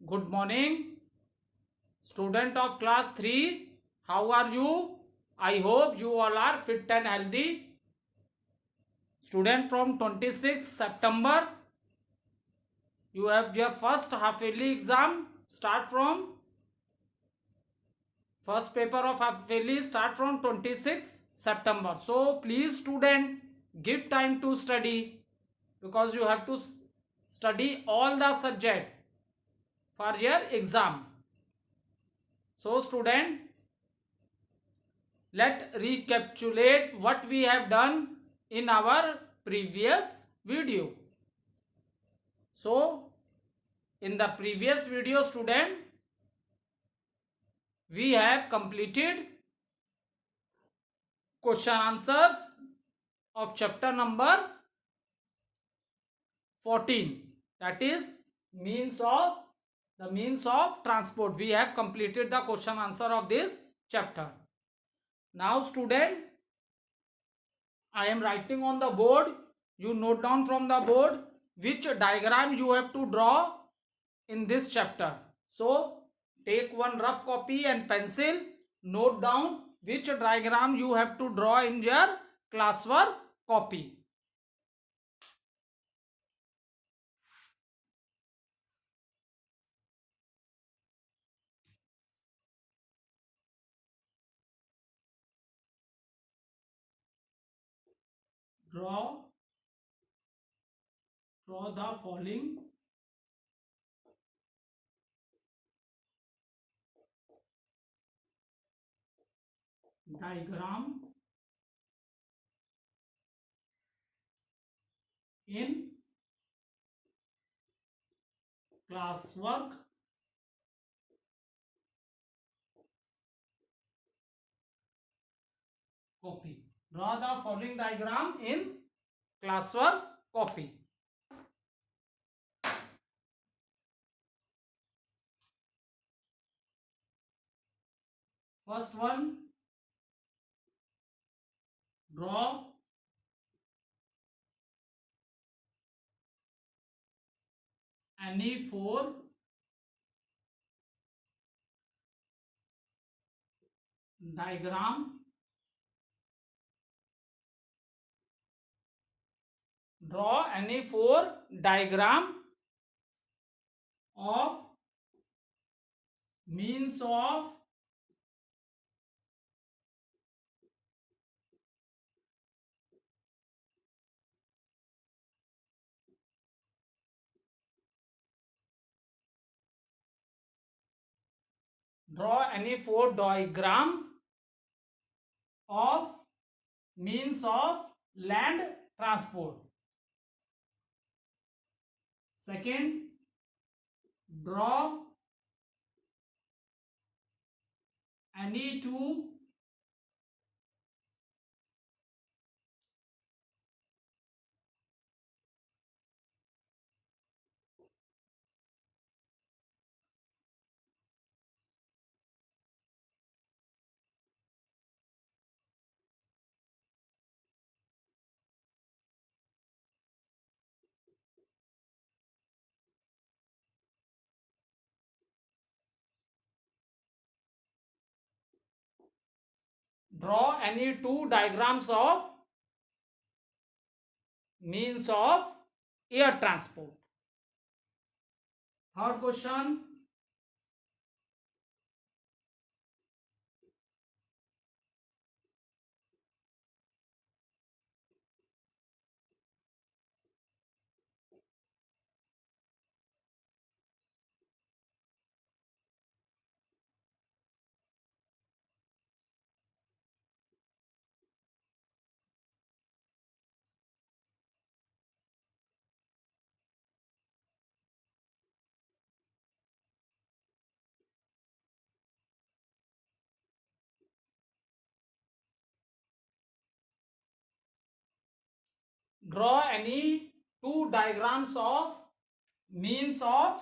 Good morning, student of class 3. How are you? I hope you all are fit and healthy. Student, from 26 September, you have your first half yearly exam. Start from first paper of half yearly start from 26 September. So please, student, give time to study because you have to study all the subject for your exam. So student, let recapitulate what we have done in our previous video. So in the previous video, student, we have completed question answers of chapter number 14, that is means of transport. We have completed the question answer of this chapter. Now student, I am writing on the board. You note down from the board which diagram you have to draw in this chapter. So take one rough copy and pencil. Note down which diagram you have to draw in your classwork copy. Draw the following diagram in classwork copy. Draw the following diagram in classwork copy. First one, draw any four diagram. Draw any four diagram of means of draw any four diagram of means of land transport. Second, draw any two draw any two diagrams of means of air transport. Third question, draw any two diagrams of means of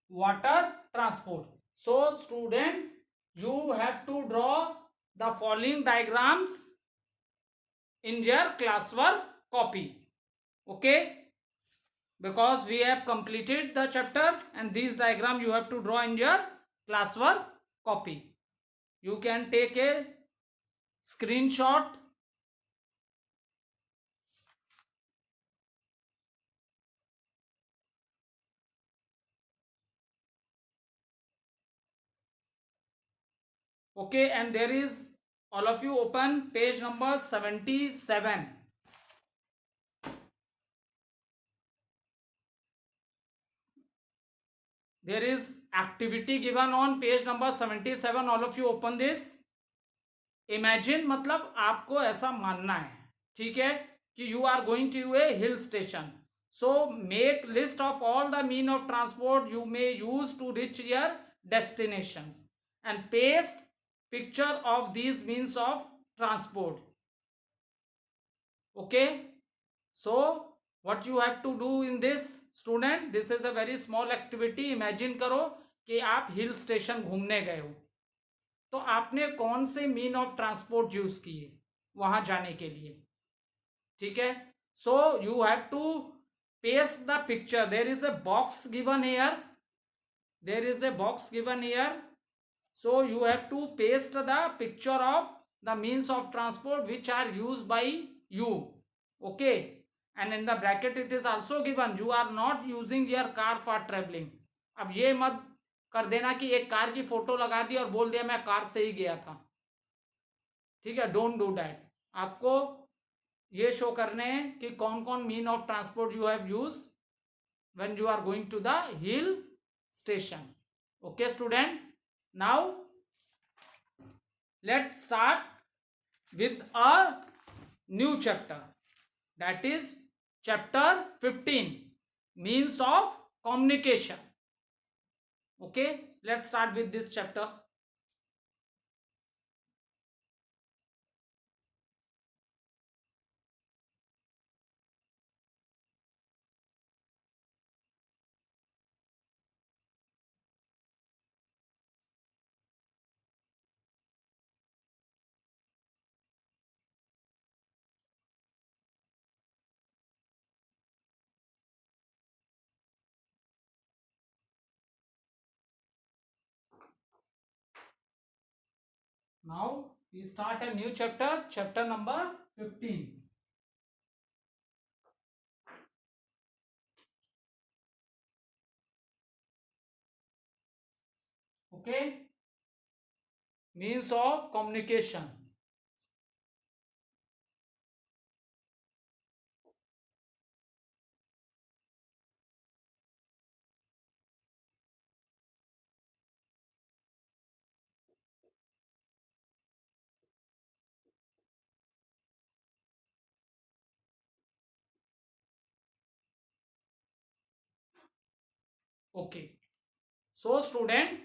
water transport. So student, you have to draw the following diagrams in your classwork copy. Okay, because we have completed the chapter, and these diagram you have to draw in your classwork copy. You can take a screenshot. Okay, and there is, all of you open page number 77. There is activity given on page number 77. All of you open this. Imagine मतलब आपको ऐसा मानना है, ठीक है, कि you are going to a hill station. So make list of all the mean of transport you may use to reach your destinations and paste picture of these means of transport. Okay, so what you have to do in this, student, this is a very small activity. Imagine करो कि आप hill station घूमने गए हो, तो आपने कौन से मीन ऑफ ट्रांसपोर्ट यूज किए वहां जाने के लिए, ठीक है. So you have to paste the picture. There is a box given here, there is a box given here. So you have to paste the picture of the means of transport which are used by you. Okay, and in the bracket it is also given you are not using your car for traveling. अब ये मत कर देना कि एक car की photo लगा दी और बोल दिया मैं कार से ही गया था, ठीक है. Don't do that. आपको ये शो करने हैं कि कौन कौन mean of transport you have use when you are going to the hill station. Okay student, now let's start with a new chapter, that is chapter 15, means of communication. Okay, let's start with this chapter. Now we start a new chapter, chapter number 15. Okay, means of communication. Okay, so student,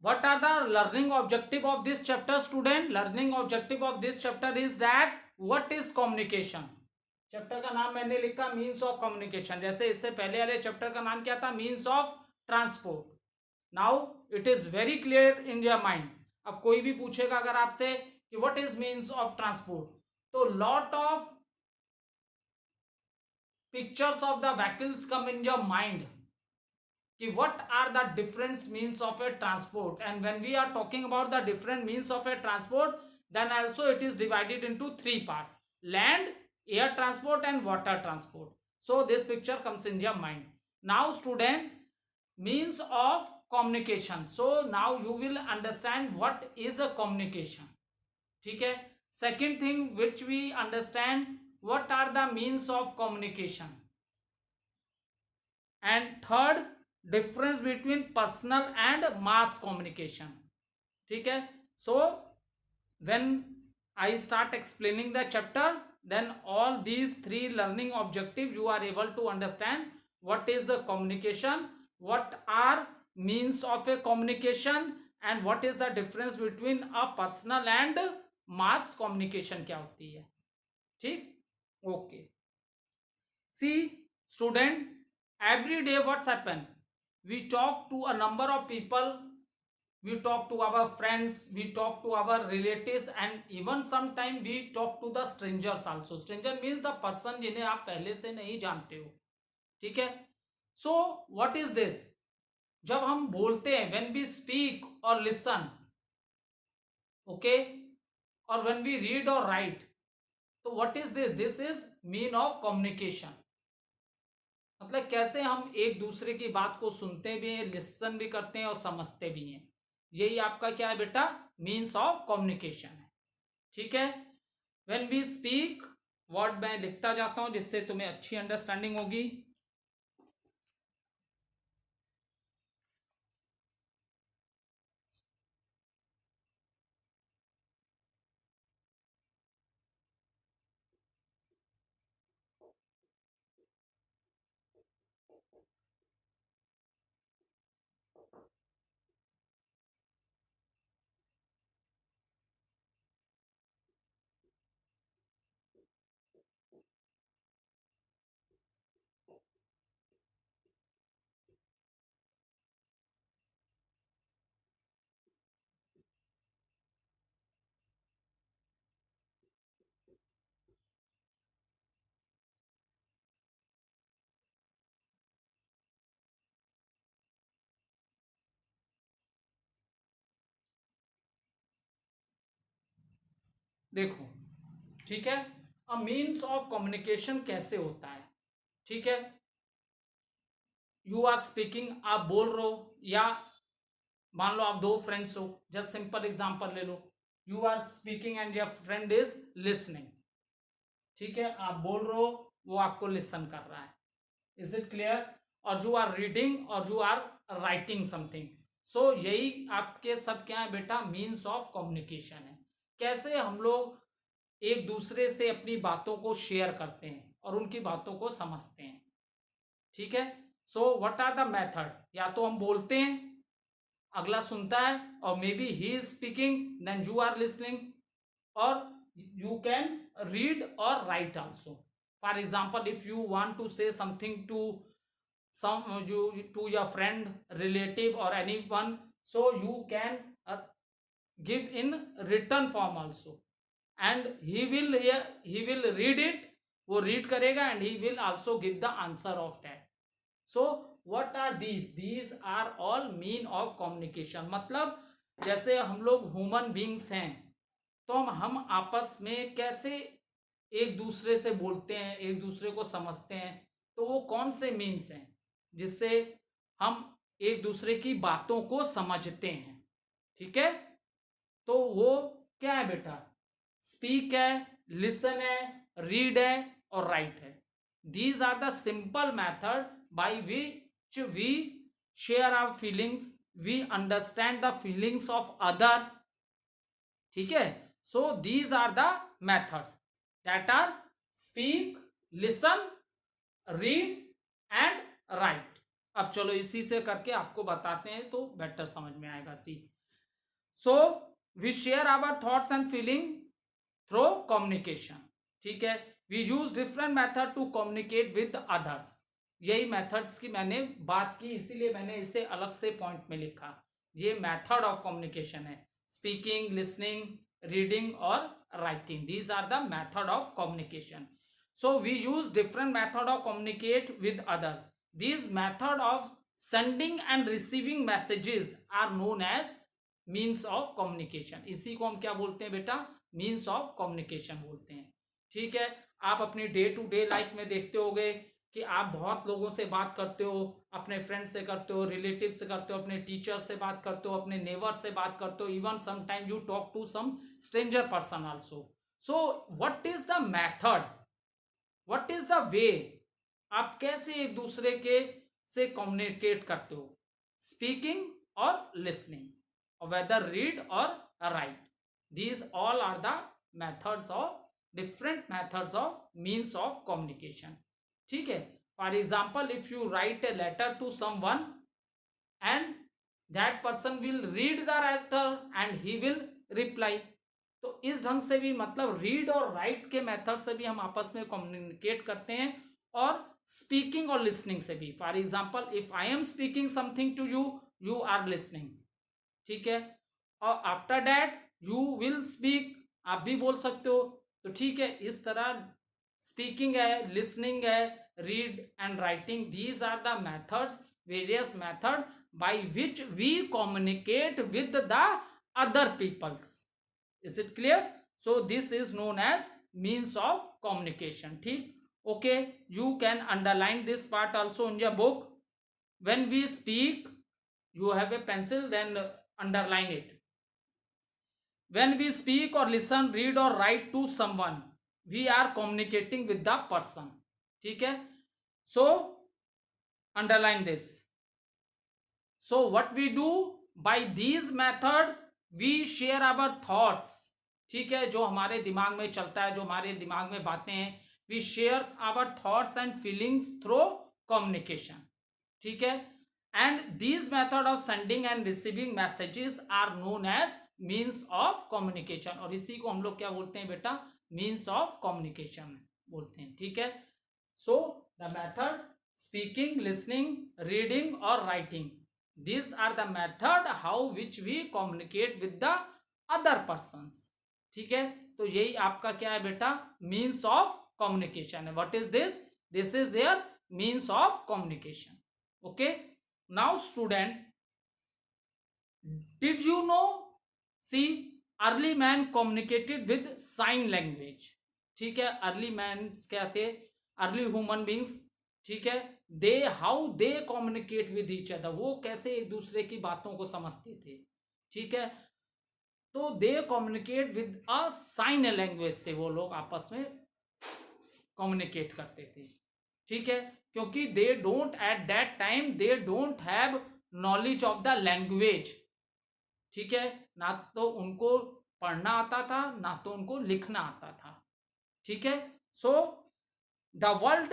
what are the learning objective of this chapter, student? Learning objective of this chapter is that what is communication. Chapter का नाम मैंने लिखा means of communication. जैसे इससे पहले वाले chapter का नाम क्या था, means of transport. Now it is very clear in your mind. अब कोई भी पूछेगा अगर आपसे कि what is means of transport, तो lot of pictures of the vehicles come in your mind कि what are the different means of a transport. And when we are talking about the different means of a transport, then also it is divided into three parts: land, air transport and water transport. So this picture comes in your mind. Now student, means of communication. So now you will understand what is a communication. ठीक है. Second thing which we understand, what are the means of communication. And third, difference between personal and mass communication. ठीक है. So when I start explaining the chapter, then all these three learning objectives you are able to understand what is a communication, what are means of a communication, and what is the difference between a personal and mass communication क्या होती है. ठीक. Okay, see student, every day what's happen, we talk to a number of people, we talk to our friends, we talk to our relatives, and even sometime we talk to the strangers also. Stranger means the person जिन्हें आप पहले से नहीं जानते हो, ठीक है. So what is this? जब हम बोलते हैं, when we speak or listen, okay, or when we read or write, तो what is this? This is mean of communication. मतलब कैसे हम एक दूसरे की बात को सुनते भी हैं, लिसन भी करते हैं और समझते भी हैं. यही आपका क्या है बेटा? मीन्स ऑफ कम्युनिकेशन है. ठीक है. व्हेन वी स्पीक, वर्ड मैं लिखता जाता हूं जिससे तुम्हें अच्छी अंडरस्टैंडिंग होगी. देखो, ठीक है. अ मीन्स ऑफ कम्युनिकेशन कैसे होता है? ठीक है. यू आर स्पीकिंग, आप बोल रहे हो, या मान लो आप दो फ्रेंड्स हो. जस्ट सिंपल एग्जांपल ले लो. You are speaking and your friend is listening. ठीक है. आप बोल रहे हो, वो आपको लिसन कर रहा है. Is it clear? और यू आर रीडिंग और यू आर राइटिंग समथिंग. सो यही आपके सब क्या है बेटा? मीन्स ऑफ कम्युनिकेशन है. कैसे हम लोग एक दूसरे से अपनी बातों को शेयर करते हैं और उनकी बातों को समझते हैं. ठीक है. So what are the method? या तो हम बोलते हैं, अगला सुनता है, और maybe he is speaking then you are listening, और you can read or write also. For example, if you want to say something to to your friend, relative, or anyone, so you can give in written form also, and he will read it. वो read करेगा and he will also give the answer of that. So what are these are all mean of communication. मतलब जैसे हम लोग human beings हैं, तो हम आपस में कैसे एक दूसरे से बोलते हैं, एक दूसरे को समझते हैं. तो वो कौन से मीन्स हैं जिससे हम एक दूसरे की बातों को समझते हैं? ठीक है. तो वो क्या है बेटा? स्पीक है, लिसन है, रीड है और राइट है. These are the simple method by which we share our feelings, we understand the feelings of other. ठीक है. So these are the methods that are speak, listen, read and write. अब चलो इसी से करके आपको बताते हैं तो बेटर समझ में आएगा. सी, so we share our thoughts and feeling through communication. ठीक है. we use different method to communicate with others. यही methods की मैंने बात की, इसीलिए मैंने इसे अलग से पॉइंट में लिखा. ये मेथड ऑफ कम्युनिकेशन है. Speaking, listening, reading or writing. These are the method of communication. So we use different method of communicate with other. These method of sending and receiving messages are known as means of communication. इसी को हम क्या बोलते हैं बेटा? means of communication बोलते हैं. ठीक है. आप अपनी डे टू डे लाइफ में देखते होगे कि आप बहुत लोगों से बात करते हो. अपने फ्रेंड से करते हो, रिलेटिव से करते हो, अपने टीचर से बात करते हो, अपने नेबर से बात करते हो. Even sometime you talk to some stranger person also. So what is the method, what is the way? आप कैसे एक दूसरे के से कम्युनिकेट करते हो? स्पीकिंग और लिसनिंग, और वेदर रीड और write. These all are the methods of different methods of means of communication. ठीक है. For example, if you write a letter to someone and that person will read the letter and he will reply. तो इस ढंग से भी, मतलब read और right के मेथड से भी हम आपस में कम्युनिकेट करते हैं, और स्पीकिंग और लिसनिंग से भी. For example, if I am speaking something to you, you are listening. ठीक है, और after that you will speak, आप भी बोल सकते हो। तो ठीक है, इस तरह स्पीकिंग है, लिसनिंग है, read and writing, these are the methods, various method by which we communicate with the other peoples. Is it clear? So this is known as means of communication. ठीक, okay, you can underline this part also in your book. When we speak, you have a pencil, then underline it. When we speak or listen, read or write to someone, we are communicating with the person. ठीक है, so underline this. So what we do by these method, we share our thoughts. ठीक है, जो हमारे दिमाग में चलता है, जो हमारे दिमाग में बातें हैं, we share our thoughts and feelings through communication. ठीक है, and these method of sending and receiving messages are known as means of communication. और इसी को हम लोग क्या बोलते हैं बेटा? means of communication बोलते हैं। ठीक है, so the method speaking, listening, reading or writing, these are the method how which we communicate with the other persons. ठीक है, तो यही आपका क्या है बेटा? means of communication है। what is this? This is your means of communication. Okay, now student, did you know, see, early man communicated with sign language. ठीक है, अर्ली मैन क्या थे? Early human beings. ठीक है, they how they communicate with each other, वो कैसे एक दूसरे की बातों को समझते थे। ठीक है, तो they communicate with a sign language से वो लोग आपस में कम्युनिकेट करते थे। ठीक है, क्योंकि they don't at that time they don't have knowledge of the language. ठीक है, ना तो उनको पढ़ना आता था, ना तो उनको लिखना आता था। ठीक है, so the world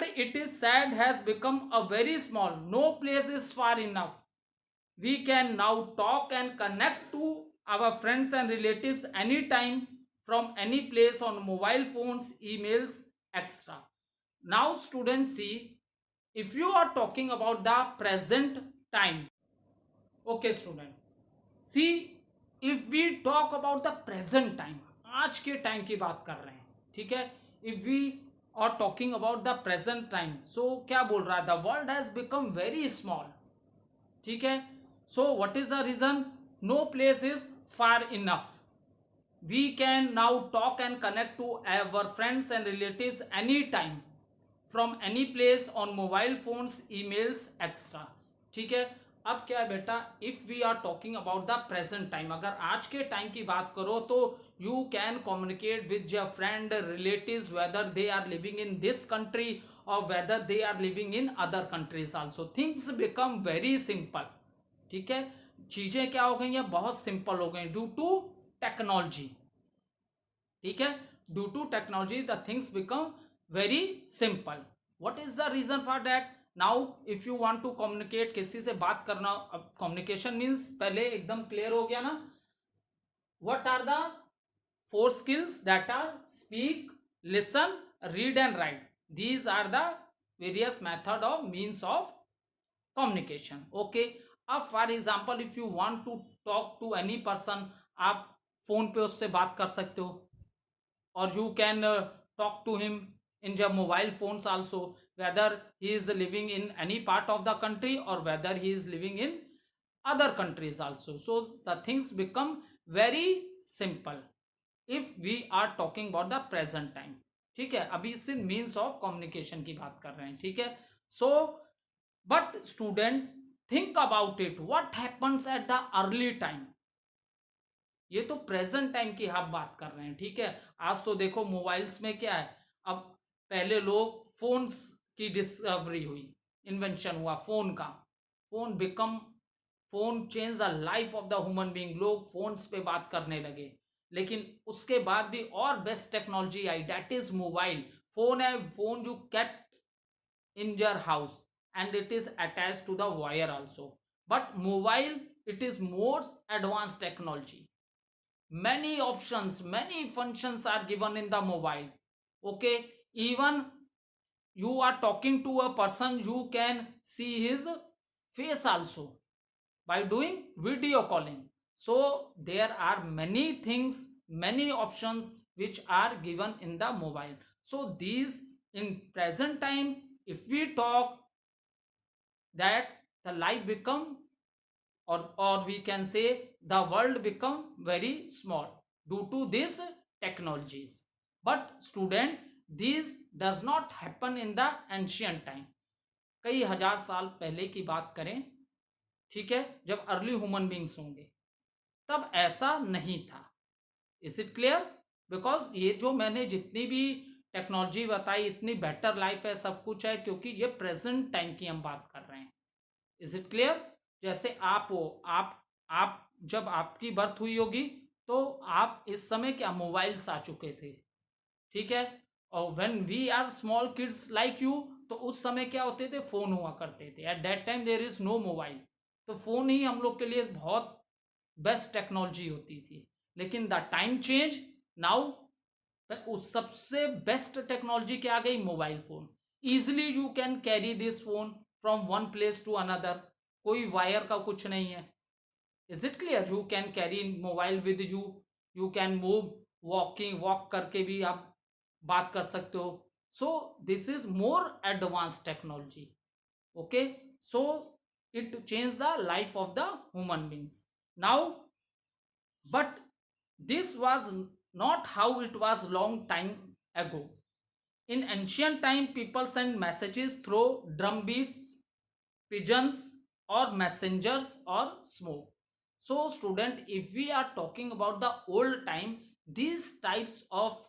it is said has become a very small, no place is far enough, we can now talk and connect to our friends and relatives anytime from any place on mobile phones, emails, etc. Now students, see, if you are talking about the present time, okay student, see, if we talk about the present time, आज के time की बात कर रहे हैं। ठीक है, if we are talking about the present time, so क्या बोल रहा है? the world has become very small. ठीक है, so what is the reason? no place is far enough, we can now talk and connect to our friends and relatives anytime from any place on mobile phones, emails, etc. ठीक है, अब क्या है बेटा? If we are talking about the present time, अगर आज के time की बात करो तो you can communicate with your friend, relatives, whether they are living in this country और whether they are living in other countries also. Things become very simple. ठीक है, चीजें क्या हो गई हैं? बहुत सिंपल हो गई ड्यू टू टेक्नोलॉजी। ठीक है, due to technology the things become very simple. What is the reason for that? Now if you want to communicate, किसी से बात करना, अब कम्युनिकेशन मीन्स पहले एकदम क्लियर हो गया ना। What are the 4 skills that are speak, listen, read and write? These are the various method of means of communication. Okay, अब for example if you want to talk to any person, आप phone पे उससे बात कर सकते हो, और you can talk to him in your mobile phones also, whether he is living in any part of the country or whether he is living in other countries also. So the things become very simple if we are talking about the present time. ठीक है, अभी सिर्फ means of communication की बात कर रहे हैं। ठीक है, so but student think about it, what happens at the early time. ये तो प्रेजेंट टाइम की हम बात कर रहे हैं। ठीक है, आज तो देखो मोबाइल्स में क्या है, अब पहले लोग फोन्स की डिस्कवरी हुई, इन्वेंशन हुआ फोन का, phone change the life of the human being, लोग फोन्स पे बात करने लगे। लेकिन उसके बाद भी और best technology I, that is mobile phone. है फोन जो kept in your house and it is attached to the wire also, but mobile, it is more advanced technology, many options, many functions are given in the mobile. Okay, even you are talking to a person, you can see his face also by doing video calling. So there are many things, many options which are given in the mobile. So these, in present time, if we talk, that the life become, or we can say the world become very small due to these technologies. But student, this does not happen in the ancient time. कई हजार साल पहले की बात करें, ठीक है, जब अर्ली ह्यूमन बींग्स होंगे, तब ऐसा नहीं था. Is it clear? बिकॉज ये जो मैंने जितनी भी टेक्नोलॉजी बताई, इतनी बेटर लाइफ है, सब कुछ है, क्योंकि ये प्रेजेंट टाइम की हम बात कर रहे हैं. Is it clear? जैसे आप हो, आप जब आपकी बर्थ हुई होगी, तो आप इस समय क्या मोबाइल्स आ चुके थे, ठीक है. और when we are small kids like you, तो उस समय क्या होते थे, फोन हुआ करते थे. At that time there is no mobile, तो फोन ही हम लोग के लिए बहुत बेस्ट टेक्नोलॉजी होती थी. लेकिन द टाइम चेंज नाउ, उस सबसे बेस्ट टेक्नोलॉजी क्या आ गई, mobile phone. Easily you can carry this phone from one place to another. कोई वायर का कुछ नहीं है. Is it clear? You can carry mobile with you. You can move, walk करके भी आप बात कर सकते हो. So this is more advance technology. Okay, so it change the life of the human beings now. But this was not how it was long time ago. In ancient time, people sent messages through drum beats, pigeons, or messengers, or smoke. So student, if we are talking about the old time, these types of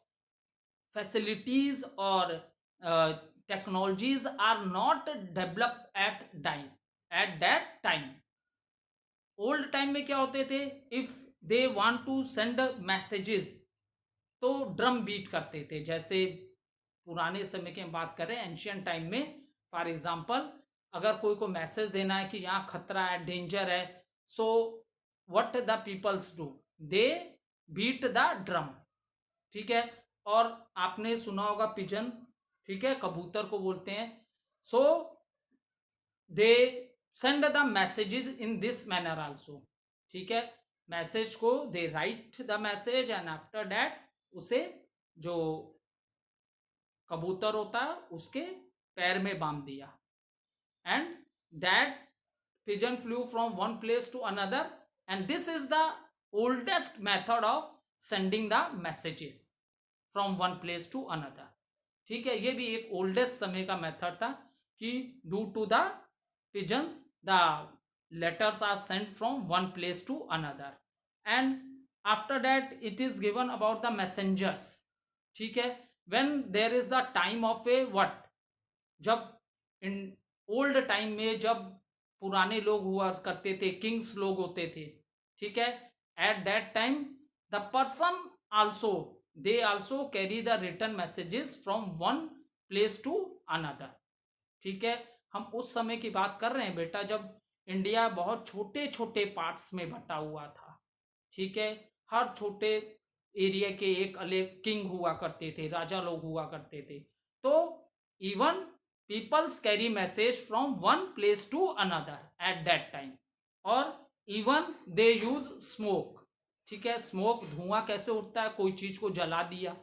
facilities or technologies are not developed at that time. Old time में क्या होते थे, if they want to send messages, तो drum beat करते थे. जैसे पुराने समय की हम बात कर रहे हैं, एंशियंट टाइम में, फॉर एग्जांपल, अगर कोई को मैसेज देना है कि यहाँ खतरा है, डेंजर है, so what the peoples do, they beat the drum, ठीक है. और आपने सुना होगा पिजन, ठीक है, कबूतर को बोलते हैं. सो दे send the messages in this manner also, ठीक है. मैसेज को दे write the message, and after that उसे जो कबूतर होता है उसके पैर में बांध दिया, and that pigeon flew from one place to another, and this is the oldest method of sending the messages from one place to another, ठीक है. ये भी एक ओल्डेस्ट समय का मेथड था कि due to the pigeons the letters are sent from one place to another, and after that it is given about the messengers, ठीक है. when there is the time of a what, जब in old time में जब पुराने लोग हुआ करते थे, किंग्स लोग होते थे, ठीक है, at that time the person also, they also carry the return messages from one place to another, ठीक है. हम उस समय की बात कर रहे हैं बेटा, जब इंडिया बहुत छोटे छोटे पार्ट्स में बटा हुआ था, ठीक है. हर छोटे एरिया के एक अलग किंग हुआ करते थे, राजा लोग हुआ करते थे. तो even peoples carry message from one place to another at that time, और इवन दे यूज स्मोक, ठीक है. स्मोक, धुआं कैसे उठता है, कोई चीज को जला दिया,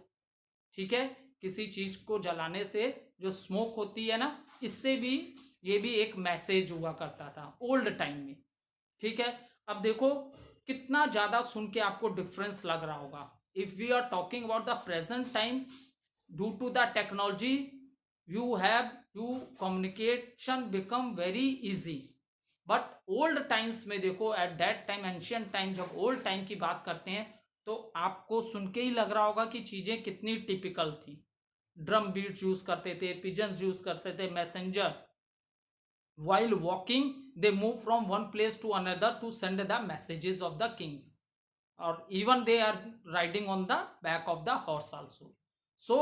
ठीक है, किसी चीज को जलाने से जो स्मोक होती है ना, इससे भी ये भी एक मैसेज हुआ करता था ओल्ड टाइम में, ठीक है. अब देखो कितना ज्यादा सुन के आपको डिफरेंस लग रहा होगा. If we are talking about the present time, due to the technology you communication become very easy. But old times में देखो, at that time, ancient time, जब ओल्ड टाइम की बात करते हैं, तो आपको सुन के ही लग रहा होगा कि चीजें कितनी टिपिकल थी. ड्रम बीट्स यूज करते थे, पिजन्स यूज करते थे, messengers. while walking they move from one place to another to send the messages of the kings, or even they are riding on the back of the horse also. So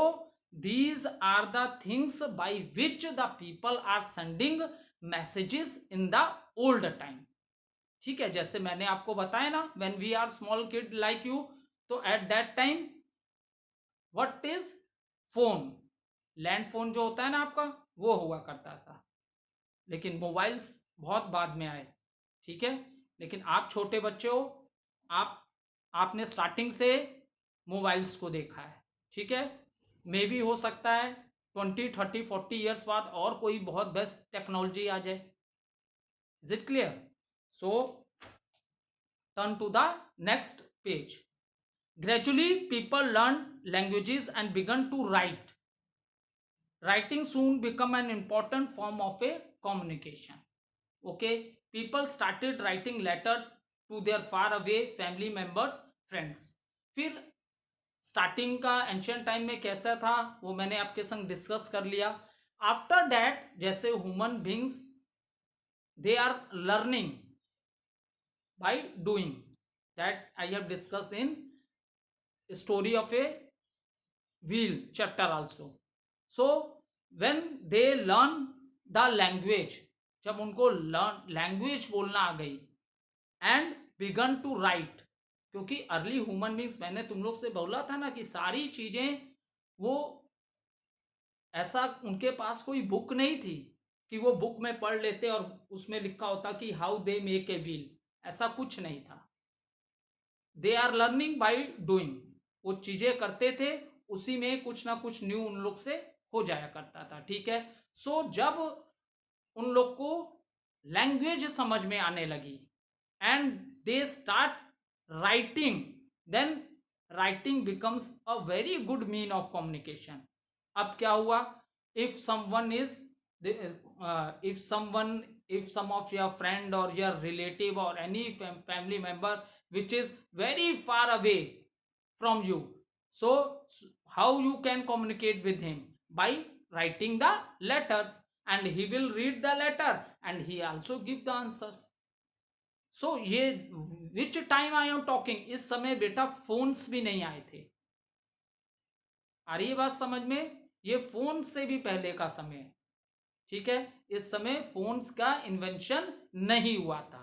these are the things by which the people are sending messages in the old time, ठीक है. जैसे मैंने आपको बताया ना, when we are small kid like you, तो at that time what is phone, land phone जो होता है ना आपका, वो हुआ करता था. लेकिन मोबाइल्स बहुत बाद में आए, ठीक है. लेकिन आप छोटे बच्चे हो, आप आपने स्टार्टिंग से मोबाइल्स को देखा है, ठीक है। मे भी हो सकता है 20 30 40 ईयर्स बाद और कोई बहुत बेस्ट टेक्नोलॉजी आ जाए। Is it clear? So turn to the next page. Gradually people learned languages and began to write. Writing soon become an important form of a communication. Okay, people started writing letter to their far away family members, friends. फिर starting का ancient time में कैसा था वो मैंने आपके संग discuss कर लिया। आफ्टर दैट जैसे human beings they are learning by doing, that I have discuss in story of a wheel chapter also. So when they learn the language, जब उनको लर्न लैंग्वेज बोलना आ गई एंड बिगन टू राइट, क्योंकि early human beings मैंने तुम लोग से बोला था ना कि सारी चीजें वो ऐसा उनके पास कोई बुक नहीं थी कि वो बुक में पढ़ लेते और उसमें लिखा होता कि how they make a wheel, ऐसा कुछ नहीं था। They are learning by doing, वो चीजें करते थे, उसी में कुछ ना कुछ न्यू उन लोग से हो जाया करता था, ठीक है। सो जब उन लोग को लैंग्वेज समझ में आने लगी and they start writing, then writing becomes a very good mean of communication. अब क्या हुआ, if someone is if someone if some of your friend or your relative or any family member which is very far away from you, so how you can communicate with him? By writing the letters, and he will read the letter and he also give the answers. So ये which time I am talking, इस समय बेटा phones भी नहीं आए थे। आ रही है बात समझ में? ये फोन से भी पहले का समय है, ठीक है। इस समय फोन्स का इन्वेंशन नहीं हुआ था,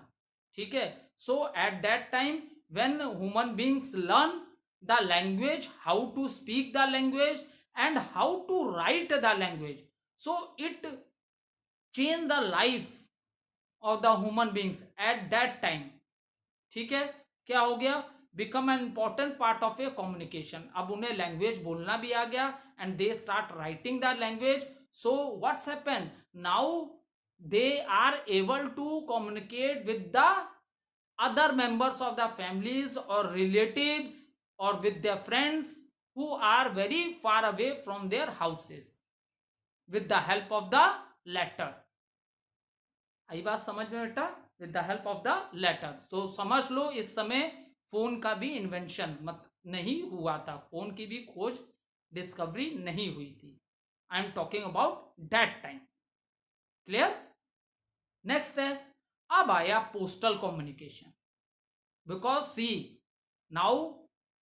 ठीक है। So at that time when human beings learn the language, how to speak the language and how to write the language, so it change the life of the human beings at that time, ठीक है। क्या हो गया, become an important part of a communication. अब उन्हें language बोलना भी आ गया and they start writing the language. So what's happen now, they are able to communicate with the other members of the families or relatives or with their friends who are very far away from their houses with the help of the letter। आई बात समझ में बेटा? With the help of the letter. तो समझ लो इस समय phone का भी इन्वेंशन मत नहीं हुआ था, फोन की भी खोज डिस्कवरी नहीं हुई थी। I am talking about that time. Clear? Next है, अब आया postal communication. Because see now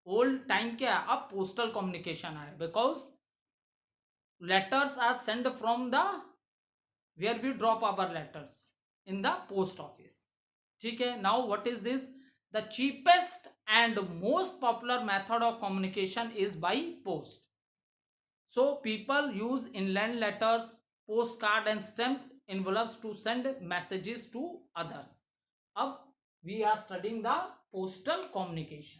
old time क्या है, अब पोस्टल कम्युनिकेशन आया because letters are send from the where we drop our letters in the post office, ठीक है। now what is this, the cheapest and most popular method of communication is by post। so people use inland letters, postcard and stamped envelopes to send messages to others। अब we are studying the postal communication।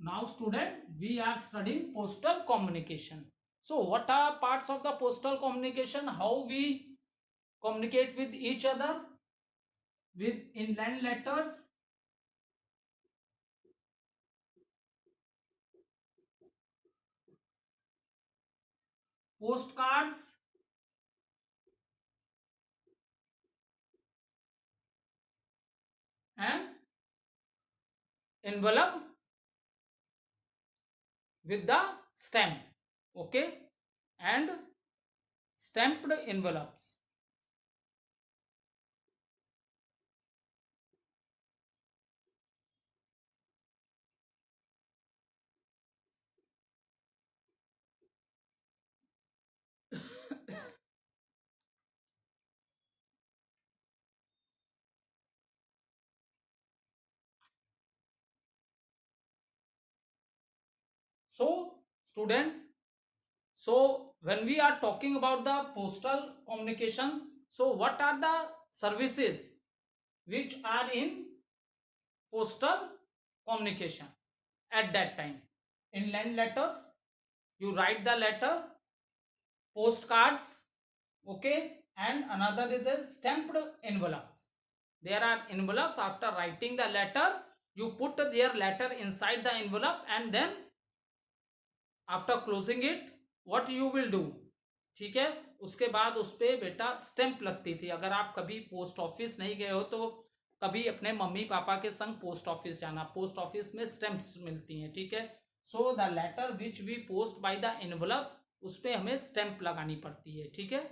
now student we are studying postal communication। so what are parts of the postal communication, how we communicate with each other? With inland letters, postcards and envelope with the stamp, okay, and stamped envelopes। So student, so when we are talking about the postal communication, so what are the services which are in postal communication at that time? Inland letters, you write the letter, postcards, okay, and another is the stamped envelopes. There are envelopes. After writing the letter, you put their letter inside the envelope, and then after closing it what you will do, ठीक है, उसके बाद उस पर बेटा stamp लगती थी. अगर आप कभी पोस्ट ऑफिस नहीं गए हो तो कभी अपने मम्मी पापा के संग पोस्ट ऑफिस जाना, पोस्ट ऑफिस में स्टैंप्स मिलती हैं, ठीक है. So the letter which we post by the envelopes, उस पर हमें स्टैंप लगानी पड़ती है, ठीक है.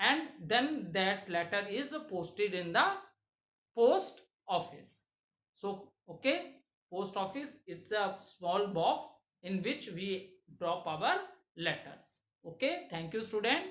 And then that letter is posted in the post office. So okay, post office, it's a small box in which we drop our letters. Okay, thank you student.